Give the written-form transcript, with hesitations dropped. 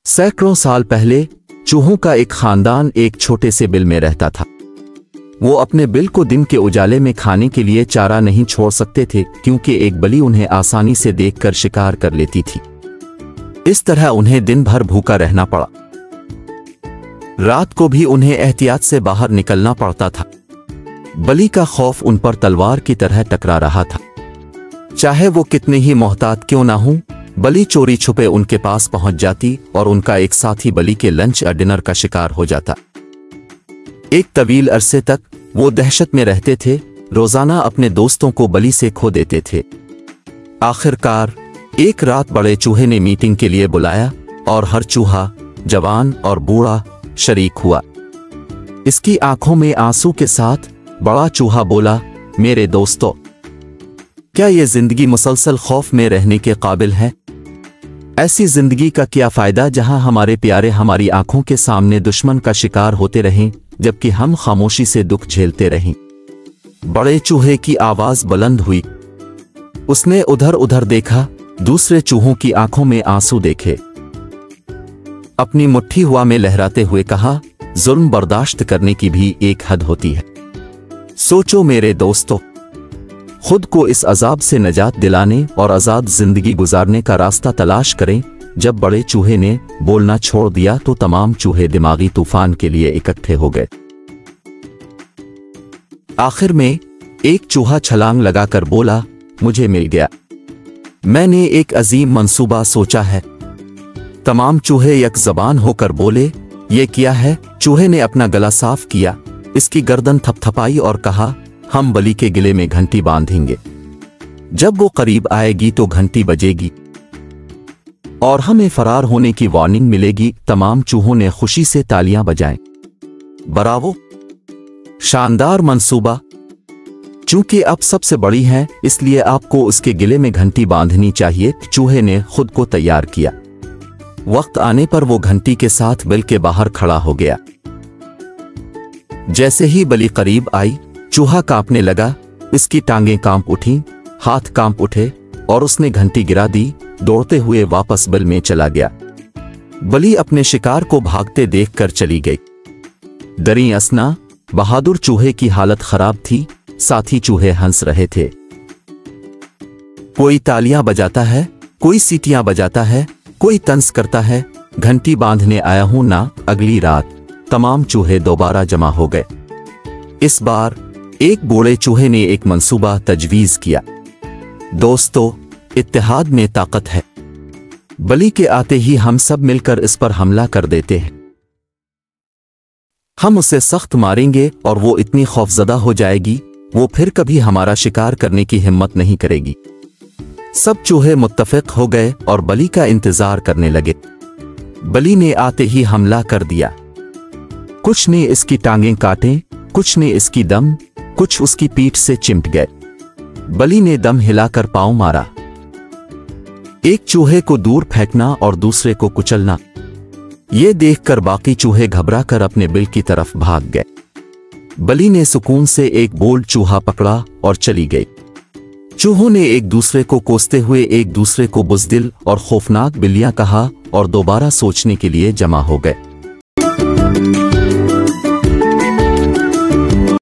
सैकड़ों साल पहले चूहों का एक खानदान एक छोटे से बिल में रहता था। वो अपने बिल को दिन के उजाले में खाने के लिए चारा नहीं छोड़ सकते थे, क्योंकि एक बलि उन्हें आसानी से देखकर शिकार कर लेती थी। इस तरह उन्हें दिन भर भूखा रहना पड़ा। रात को भी उन्हें एहतियात से बाहर निकलना पड़ता था। बलि का खौफ उन पर तलवार की तरह टकरा रहा था। चाहे वो कितने ही मोहतात क्यों ना हों, बलि चोरी छुपे उनके पास पहुंच जाती और उनका एक साथी बलि के लंच या डिनर का शिकार हो जाता। एक तवील अरसे तक वो दहशत में रहते थे, रोजाना अपने दोस्तों को बलि से खो देते थे। आखिरकार एक रात बड़े चूहे ने मीटिंग के लिए बुलाया और हर चूहा, जवान और बूढ़ा, शरीक हुआ। इसकी आंखों में आंसू के साथ बड़ा चूहा बोला, मेरे दोस्तों, क्या ये जिंदगी मुसलसल खौफ में रहने के काबिल है? ऐसी जिंदगी का क्या फायदा जहां हमारे प्यारे हमारी आंखों के सामने दुश्मन का शिकार होते रहें, जबकि हम खामोशी से दुख झेलते रहें। बड़े चूहे की आवाज बुलंद हुई। उसने उधर उधर देखा, दूसरे चूहों की आंखों में आंसू देखे। अपनी मुट्ठी हवा में लहराते हुए कहा, जुल्म बर्दाश्त करने की भी एक हद होती है। सोचो मेरे दोस्तों, खुद को इस अजाब से नजात दिलाने और आजाद जिंदगी गुजारने का रास्ता तलाश करें। जब बड़े चूहे ने बोलना छोड़ दिया तो तमाम चूहे दिमागी तूफान के लिए इकट्ठे हो गए। आखिर में एक चूहा छलांग लगाकर बोला, मुझे मिल गया। मैंने एक अजीम मंसूबा सोचा है। तमाम चूहे एक जबान होकर बोले, ये क्या है? चूहे ने अपना गला साफ किया, इसकी गर्दन थपथपाई और कहा, हम बलि के गिले में घंटी बांधेंगे। जब वो करीब आएगी तो घंटी बजेगी और हमें फरार होने की वार्निंग मिलेगी। तमाम चूहों ने खुशी से तालियां बजाएं। बरावो, शानदार मंसूबा। चूंकि अब सबसे बड़ी है, इसलिए आपको उसके गिले में घंटी बांधनी चाहिए। चूहे ने खुद को तैयार किया। वक्त आने पर वो घंटी के साथ बिल के बाहर खड़ा हो गया। जैसे ही बलि करीब आई, चूहा कांपने लगा। इसकी टांगें कांप उठीं, हाथ कांप उठे और उसने घंटी गिरा दी। दौड़ते हुए वापस बिल में चला गया। बलि अपने शिकार को भागते देखकर चली गई। डरी असना, बहादुर चूहे की हालत खराब थी। साथी चूहे हंस रहे थे। कोई तालियां बजाता है, कोई सीटियां बजाता है, कोई तंज करता है, घंटी बांधने आया हूं ना। अगली रात तमाम चूहे दोबारा जमा हो गए। इस बार एक बूढ़े चूहे ने एक मंसूबा तजवीज किया। दोस्तों, इत्तेहाद में ताकत है। बलि के आते ही हम सब मिलकर इस पर हमला कर देते हैं। हम उसे सख्त मारेंगे और वो इतनी खौफजदा हो जाएगी, वो फिर कभी हमारा शिकार करने की हिम्मत नहीं करेगी। सब चूहे मुत्तफिक हो गए और बलि का इंतजार करने लगे। बलि ने आते ही हमला कर दिया। कुछ ने इसकी टांगें काटें, कुछ ने इसकी दम, कुछ उसकी पीठ से चिमट गए। बलि ने दम हिलाकर पांव मारा। एक चूहे को दूर फेंकना और दूसरे को कुचलना। ये देखकर बाकी चूहे घबराकर अपने बिल की तरफ भाग गए। बलि ने सुकून से एक बोल्ड चूहा पकड़ा और चली गई। चूहों ने एक दूसरे को कोसते हुए एक दूसरे को बुज़दिल और खौफनाक बिल्लियां कहा और दोबारा सोचने के लिए जमा हो गए।